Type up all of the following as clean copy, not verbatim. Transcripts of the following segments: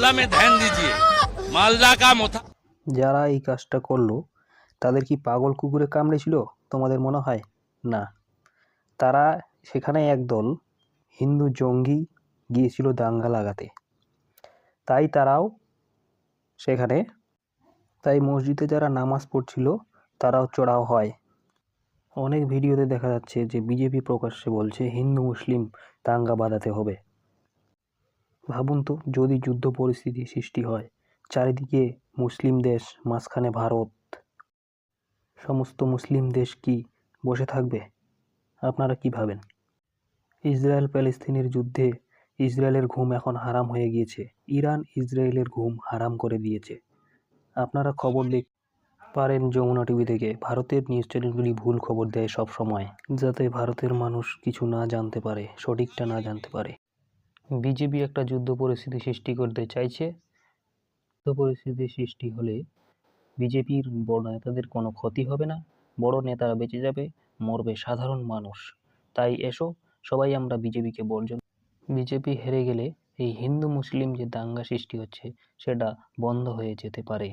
मालदा में ध्यान दीजिए मालदा का मुथा যারা এই কাজটা করলো তাদের কি পাগল কুকুরে কামড়েছিল তোমাদের মনে হয়? না, তারা সেখানে একদল হিন্দু জঙ্গি গিয়েছিল দাঙ্গা লাগাতে, তাই তারাও সেখানে তাই মসজিদে যারা নামাজ পড়ছিল তারাও চড়াও হয়। অনেক ভিডিওতে দেখা যাচ্ছে যে বিজেপি প্রকাশ্যে বলছে হিন্দু মুসলিম দাঙ্গা বাঁধাতে হবে। ভাবুন তো, যদি যুদ্ধ পরিস্থিতি সৃষ্টি হয়, চারিদিকে মুসলিম দেশ, মাঝখানে ভারত, সমস্ত মুসলিম দেশ কি বসে থাকবে? আপনারা কি ভাবেন? ইসরায়েল প্যালেস্তিনের যুদ্ধে ইসরায়েলের ঘুম এখন হারাম হয়ে গিয়েছে, ইরান ইসরায়েলের ঘুম হারাম করে দিয়েছে। আপনারা খবর দেখতে পারেন যমুনা টিভি থেকে। ভারতের নিউজ চ্যানেলগুলি ভুল খবর দেয় সব সময়, যাতে ভারতের মানুষ কিছু না জানতে পারে, সঠিকটা না জানতে পারে। বিজেপি একটা যুদ্ধ পরিস্থিতি সৃষ্টি করতে চাইছে। যুদ্ধ পরিস্থিতি সৃষ্টি হলে বিজেপির বড় নেতাদের কোনো ক্ষতি হবে না, বড় নেতারা বেঁচে যাবে, মরবে সাধারণ মানুষ। তাই এসো সবাই আমরা বিজেপিকে বর্জন। বিজেপি হেরে গেলে এই হিন্দু মুসলিম যে দাঙ্গা সৃষ্টি হচ্ছে সেটা বন্ধ হয়ে যেতে পারে।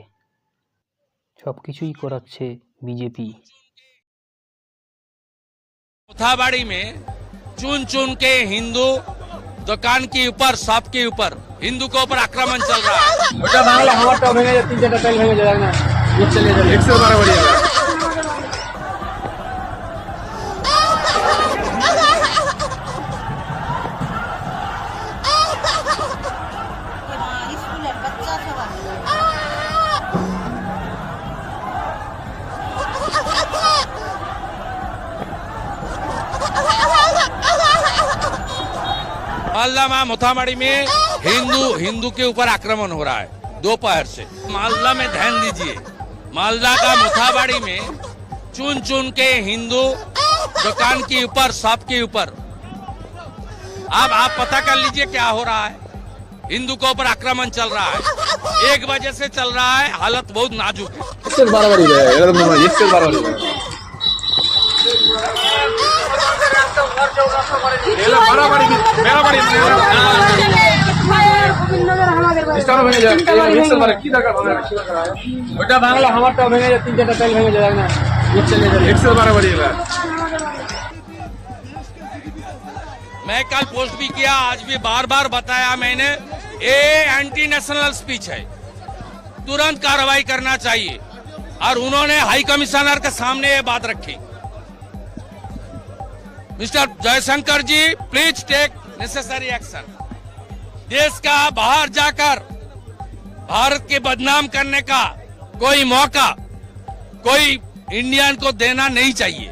সবকিছুই করাচ্ছে বিজেপি। मोथाबाड़ी में चुन चुन के हिंदू दुकान के ऊपर शॉप के ऊपर हिंदू के ऊपर आक्रमण चल रहा है। ওটা বাংলা আমারটা ভেঙে যায়, 3-4টা তেল ভেঙে যায় না, চলে যাবে 112 বাড়িয়ে যায়। স্কুলের বাচ্চা সবাই मालदा में मोथाबाड़ी में हिंदू के ऊपर आक्रमण हो रहा है दोपहर से। मालदा में ध्यान दीजिए मालदा का मोथाबाड़ी में चुन चुन के हिंदू दुकान के ऊपर शॉप के ऊपर अब आप पता कर लीजिए क्या हो रहा है। हिंदू के ऊपर आक्रमण चल रहा है, 1 बजे से चल रहा है, हालत बहुत नाजुक है। 112 বাড়িয়ে যায়, এরকম নয়, 112 বাড়িয়ে যায়। এলা বাড়াবাড়ি মেরাবাড়ি স্টার ভেঙে যায়, 112 কি দরকার হবে? ওটা বাংলা আমারটা ভেঙে যায়, 3-4টা তেল ভেঙে যায় না, চলে যাবে 112 বাড়িয়ে যায়। मैं कल पोस्ट भी किया, आज भी बार बार बताया मैंने, ये एंटी नेशनल स्पीच है, तुरंत कार्रवाई करना चाहिए। और उन्होंने हाई कमिश्नर के सामने ये बात रखी। Mister Jaishankar ji, please take necessary action. देश का बाहर जाकर भारत के बदनाम करने का कोई मौका कोई इंडियन को देना नहीं चाहिए।